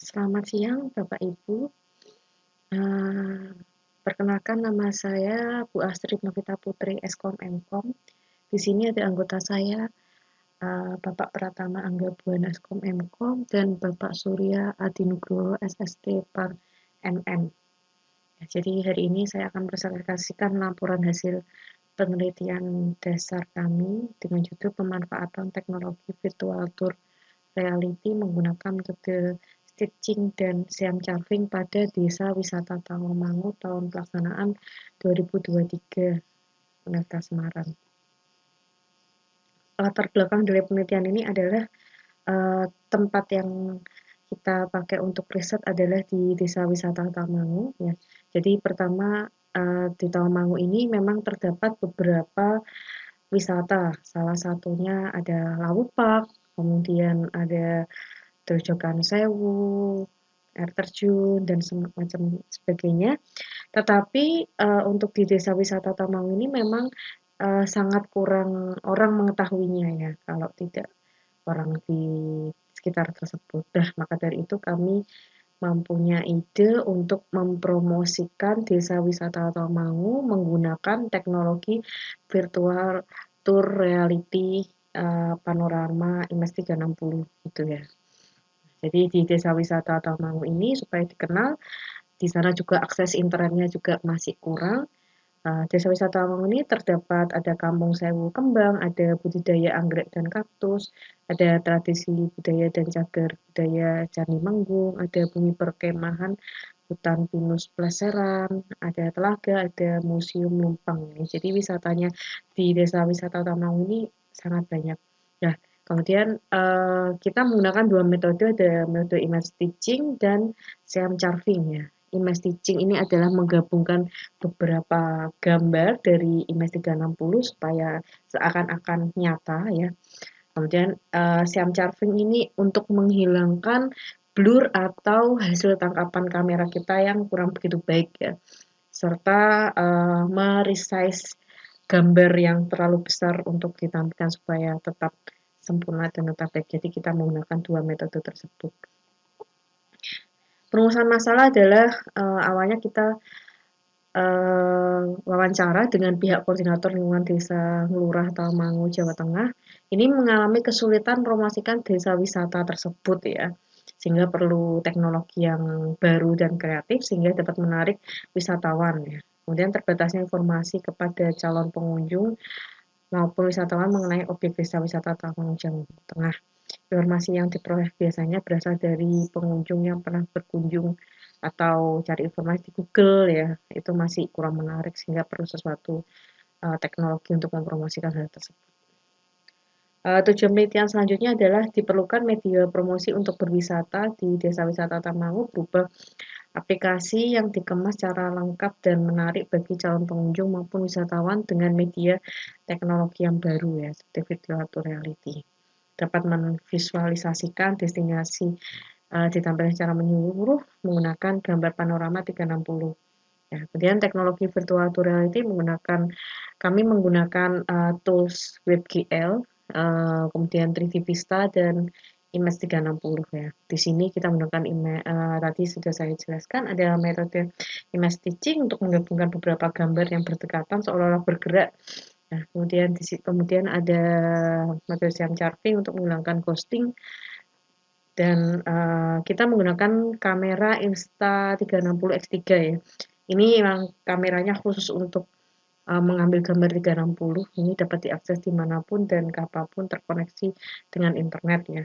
Selamat siang Bapak Ibu. Perkenalkan nama saya Bu Astrid Novita Putri, Eskom Mkom. Di sini ada anggota saya, Bapak Pratama Anggabuana Eskom Mkom dan Bapak Surya Adinugroho SST Par MM. Ya, jadi hari ini saya akan presentasikan laporan hasil penelitian dasar kami dengan judul pemanfaatan teknologi virtual tour reality menggunakan metode stitching dan seam carving pada Desa Wisata Tawangmangu tahun pelaksanaan 2023 Universitas Semarang. Latar belakang dari penelitian ini adalah tempat yang kita pakai untuk riset adalah di Desa Wisata Tawangmangu. Ya. Jadi pertama di Tawangmangu ini memang terdapat beberapa wisata. Salah satunya ada Lawu Park, kemudian ada Grojogan Sewu, air terjun, dan semacam sebagainya. Tetapi untuk di desa wisata Tamang ini memang sangat kurang orang mengetahuinya ya, kalau tidak orang di sekitar tersebut. Nah, maka dari itu kami mempunyai ide untuk mempromosikan desa wisata Tamangu menggunakan teknologi virtual tour reality panorama IMS 360 gitu ya. Jadi di desa wisata Tamangu ini supaya dikenal, di sana juga akses internetnya juga masih kurang. Desa wisata Tamangu ini terdapat ada Kampung Sewu Kembang, ada budidaya anggrek dan kaktus, ada tradisi budaya dan cagar budaya Candi Menggung, ada bumi perkemahan hutan pinus Pleseran, ada telaga, ada museum Lumpang. Jadi wisatanya di desa wisata Tamangu ini sangat banyak. Nah, kemudian kita menggunakan dua metode, ada metode image stitching dan seam carving ya. Image stitching ini adalah menggabungkan beberapa gambar dari IMS 360 supaya seakan-akan nyata ya. Kemudian seam carving ini untuk menghilangkan blur atau hasil tangkapan kamera kita yang kurang begitu baik ya. Serta meresize gambar yang terlalu besar untuk ditampilkan supaya tetap sempurna dan tetap baik. Jadi kita menggunakan dua metode tersebut. Perumusan masalah adalah awalnya kita wawancara dengan pihak koordinator lingkungan desa Ngelurah Tamangu, Jawa Tengah. Ini mengalami kesulitan promosikan desa wisata tersebut ya, sehingga perlu teknologi yang baru dan kreatif sehingga dapat menarik wisatawan ya. Kemudian terbatasnya informasi kepada calon pengunjung maupun wisatawan mengenai objek desa wisata Tamangu, Jawa Tengah. Informasi yang diperoleh biasanya berasal dari pengunjung yang pernah berkunjung atau cari informasi di Google ya, itu masih kurang menarik sehingga perlu sesuatu teknologi untuk mempromosikan hal tersebut. Tujuan penelitian selanjutnya adalah diperlukan media promosi untuk berwisata di desa wisata Tamangu berupa aplikasi yang dikemas secara lengkap dan menarik bagi calon pengunjung maupun wisatawan dengan media teknologi yang baru ya, seperti virtual reality. Dapat memvisualisasikan destinasi ditampilkan secara menyeluruh menggunakan gambar panorama 360. Ya, kemudian teknologi virtual reality kami menggunakan tools WebGL, kemudian 3D Vista dan Image 360 ya. Di sini kita menggunakan tadi sudah saya jelaskan ada metode image stitching untuk menggabungkan beberapa gambar yang berdekatan seolah-olah bergerak. Nah, kemudian ada metode seam carving untuk menghilangkan ghosting dan kita menggunakan kamera Insta360X3 ya. Ini memang kameranya khusus untuk mengambil gambar 360. Ini dapat diakses dimanapun dan kapanpun terkoneksi dengan internet ya.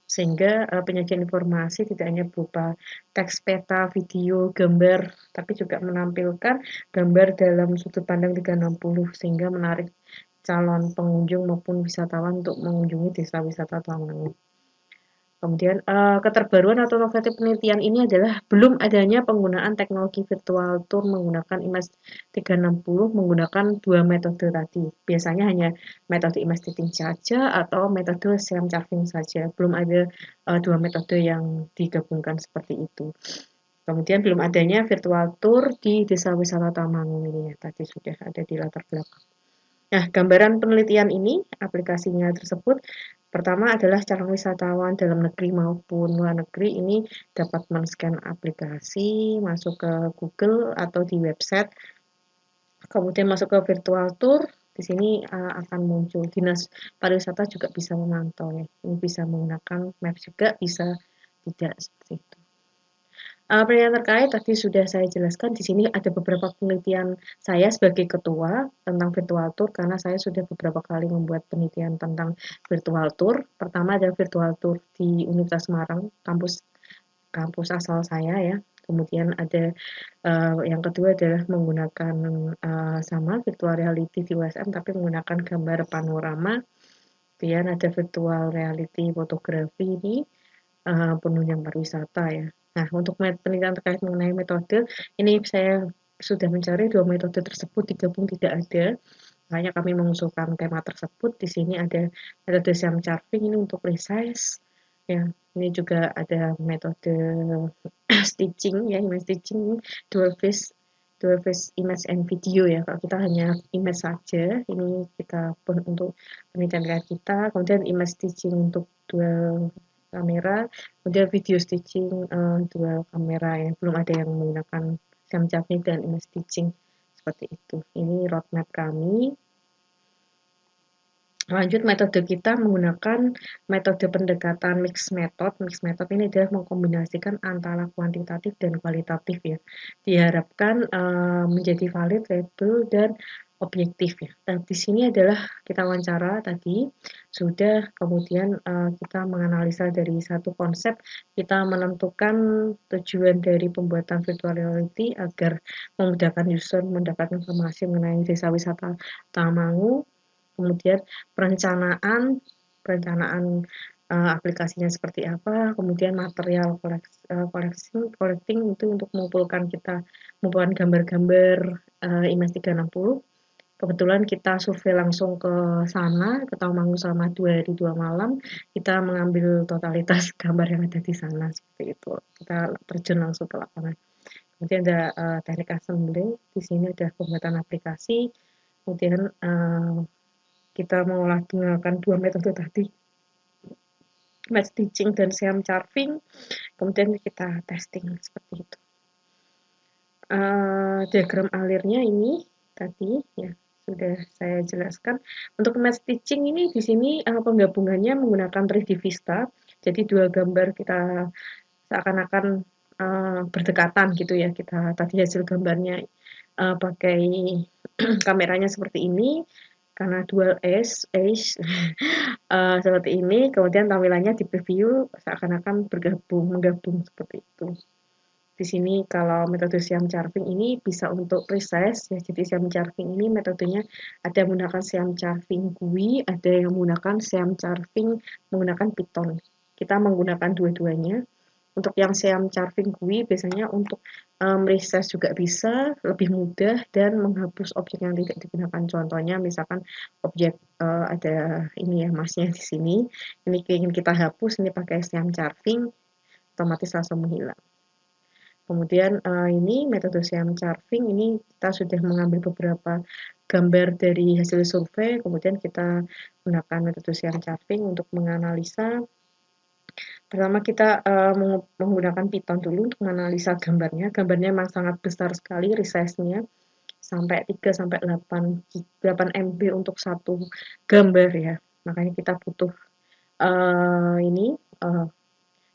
Sehingga penyajian informasi tidak hanya berupa teks, peta, video, gambar, tapi juga menampilkan gambar dalam sudut pandang 360 sehingga menarik calon pengunjung maupun wisatawan untuk mengunjungi desa wisata Tamangu. Kemudian keterbaruan atau inovatif penelitian ini adalah belum adanya penggunaan teknologi virtual tour menggunakan image 360 menggunakan dua metode tadi. Biasanya hanya metode image stitching saja atau metode seam carving saja. Belum ada dua metode yang digabungkan seperti itu. Kemudian belum adanya virtual tour di desa wisata Tamangu ini ya, tadi sudah ada di latar belakang. Nah, gambaran penelitian ini, aplikasinya tersebut, pertama adalah calon wisatawan dalam negeri maupun luar negeri ini dapat men-scan aplikasi, masuk ke Google atau di website, kemudian masuk ke virtual tour. Di sini akan muncul dinas pariwisata juga bisa memantau ya. Ini bisa menggunakan Maps juga, bisa tidak seperti itu. Penelitian terkait tadi sudah saya jelaskan, di sini ada beberapa penelitian saya sebagai ketua tentang virtual tour, karena saya sudah beberapa kali membuat penelitian tentang virtual tour. Pertama adalah virtual tour di Universitas Semarang, kampus kampus asal saya ya. Kemudian ada yang kedua adalah menggunakan sama virtual reality di USM, tapi menggunakan gambar panorama. Kemudian ada virtual reality fotografi di penunjang pariwisata ya. Nah, untuk penelitian terkait mengenai metode, ini saya sudah mencari dua metode tersebut digabung tidak ada. Makanya kami mengusulkan tema tersebut. Di sini ada metode Siam Carving ini untuk resize. Ya, ini juga ada metode stitching ya, image stitching dual face image and video ya. Kalau kita hanya image saja, ini kita pun untuk penelitian kita. Kemudian image stitching untuk dual kamera, kemudian video stitching dual kamera ya. Belum ada yang menggunakan Siam Carving dan image stitching seperti itu. Ini roadmap kami. Lanjut, metode kita menggunakan metode pendekatan mixed method. Mixed method ini adalah mengkombinasikan antara kuantitatif dan kualitatif ya. Diharapkan menjadi valid, reliable, dan objektif ya. Nah, di sini adalah kita wawancara tadi sudah, kemudian kita menganalisa dari satu konsep, kita menentukan tujuan dari pembuatan virtual reality agar memudahkan user mendapatkan informasi mengenai desa wisata Tamangu. Kemudian perencanaan perencanaan aplikasinya seperti apa, kemudian material collecting itu untuk mengumpulkan gambar-gambar IMAX 360. Kebetulan kita survei langsung ke sana, ke Tawangmangu selama 2 hari 2 malam. Kita mengambil totalitas gambar yang ada di sana seperti itu. Kita terjun langsung ke lapangan. Kemudian ada teknik assembly. Di sini ada pembuatan aplikasi. Kemudian kita menggunakan dua metode tadi, match stitching dan Siam Carving, kemudian kita testing seperti itu. Diagram alirnya ini tadi ya sudah saya jelaskan. Untuk match stitching ini di sini penggabungannya menggunakan 3D Vista, jadi dua gambar kita seakan-akan berdekatan gitu ya. Kita tadi hasil gambarnya pakai kameranya seperti ini, karena dual edge seperti ini, kemudian tampilannya di preview seakan-akan menggabung seperti itu. Di sini kalau metode Siam Carving ini bisa untuk resize ya. Jadi Siam Carving ini metodenya ada yang menggunakan Siam Carving GUI, ada yang menggunakan Siam Carving menggunakan Python. Kita menggunakan dua-duanya. Untuk yang Siam Carving GUI biasanya untuk resize juga bisa, lebih mudah, dan menghapus objek yang tidak digunakan. Contohnya misalkan objek ada ini ya masnya di sini, ini ingin kita hapus, ini pakai Siam Carving, otomatis langsung menghilang. Kemudian ini metode Siam Carving ini kita sudah mengambil beberapa gambar dari hasil survei, kemudian kita gunakan metode Siam Carving untuk menganalisa. Pertama kita menggunakan Python dulu untuk menganalisa gambarnya. Gambarnya memang sangat besar sekali resize-nya, sampai 3 sampai 8 MB untuk satu gambar ya. Makanya kita butuh ini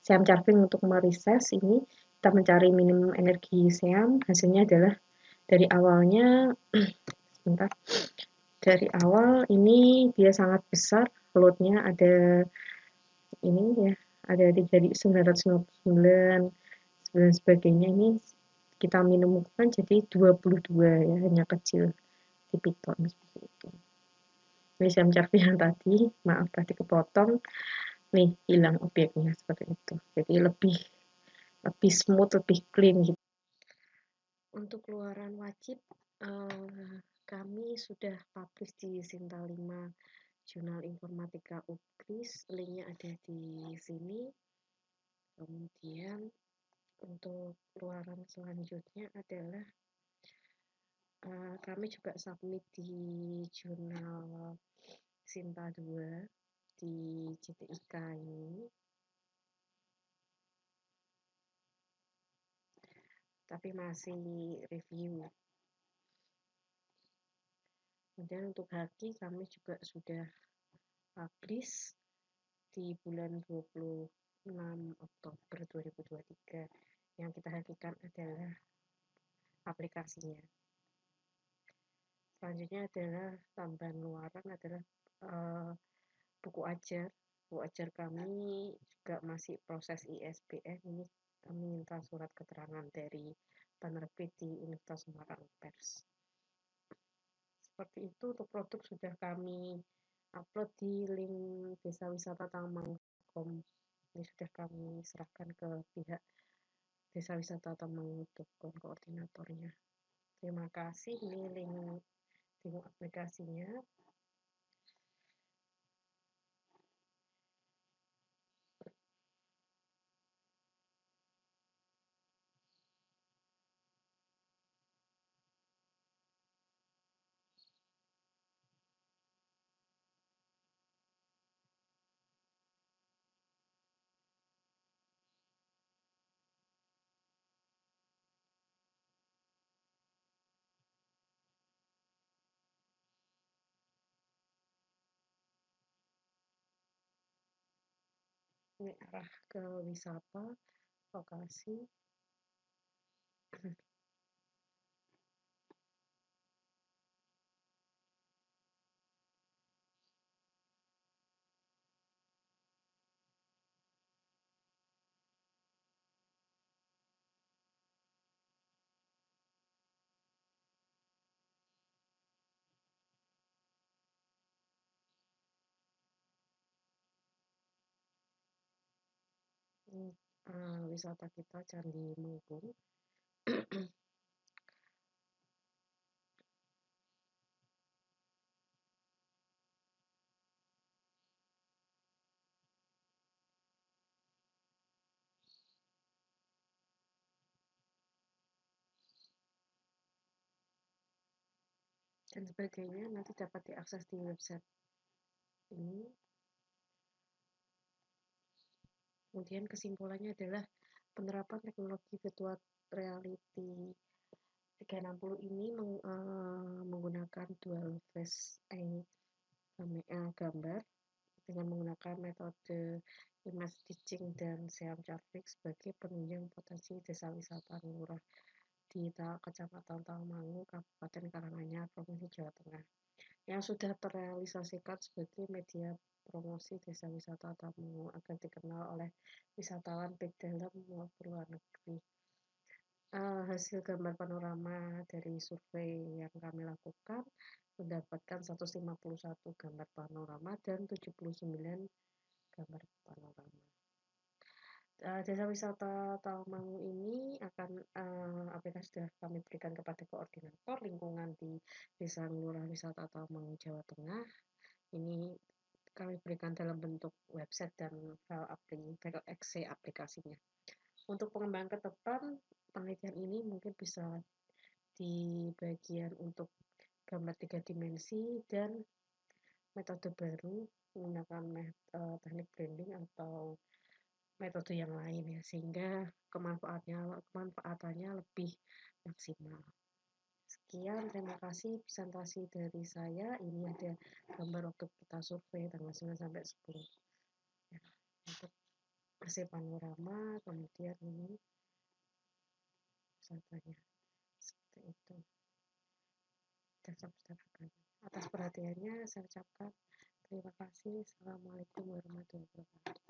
Siam Carving untuk meresize ini. Kita mencari minimum energi Siam, hasilnya adalah dari awalnya sebentar, dari awal ini dia sangat besar, load-nya ada ini ya, ada 3.959 dan sebagainya. Ini kita minimumkan jadi 22 ya, hanya kecil di Python seperti itu. Ini Siam Carving yang tadi, maaf tadi kepotong, nih hilang objeknya seperti itu. Jadi lebih smooth, lebih clean gitu. Untuk keluaran wajib, kami sudah publish di Sinta 5 Jurnal Informatika UGRIS, linknya ada di sini. Kemudian untuk keluaran selanjutnya adalah Kami juga submit di jurnal Sinta 2 di JTIK ini, tapi masih review. Kemudian untuk Haki kami juga sudah publish di bulan 26 Oktober 2023. Yang kita hakikan adalah aplikasinya. Selanjutnya adalah tambahan luaran adalah buku ajar. Buku ajar kami juga masih proses ISBN. Ini kami minta surat keterangan dari penerbit di Universitas Semarang Pers. Seperti itu untuk produk sudah kami upload di link desa wisata Tawangmangu.com. Ini sudah kami serahkan ke pihak desa wisata Tawangmangu.com koordinatornya. Terima kasih, ini link aplikasinya. Ini arah ke wisata, lokasi. Ini wisata kita Candi Mengkung. Dan sebagainya nanti dapat diakses di website ini. Kemudian kesimpulannya adalah penerapan teknologi virtual reality 360 ini menggunakan dual face gambar dengan menggunakan metode image stitching dan Siam Chartfix sebagai penunjang potensi desa wisata Ngurah di Kecamatan Tawangmangu, Kabupaten Karanganyar, Provinsi Jawa Tengah, yang sudah terrealisasikan sebagai media promosi desa wisata Tawangmangu agar dikenal oleh wisatawan baik dalam maupun luar negeri. Hasil gambar panorama dari survei yang kami lakukan mendapatkan 151 gambar panorama dan 79 gambar panorama. Desa wisata Tawangmangu ini akan aplikasi sudah kami berikan kepada koordinator lingkungan di Desa Ngurah Wisata Tawangmangu, Jawa Tengah. Ini kami berikan dalam bentuk website dan file exe aplikasinya. Untuk pengembangan ke depan, penelitian ini mungkin bisa di bagian untuk gambar 3 dimensi dan metode baru menggunakan teknik branding atau metode yang lain ya, sehingga kemanfaatannya lebih maksimal. Sekian, terima kasih presentasi dari saya. Ini ada gambar waktu kita survei tanggal 9 sampai 10. Ya, untuk hasil panorama, kemudian ini wisatanya. Seperti itu. Atas perhatiannya saya ucapkan terima kasih. Assalamualaikum warahmatullahi wabarakatuh.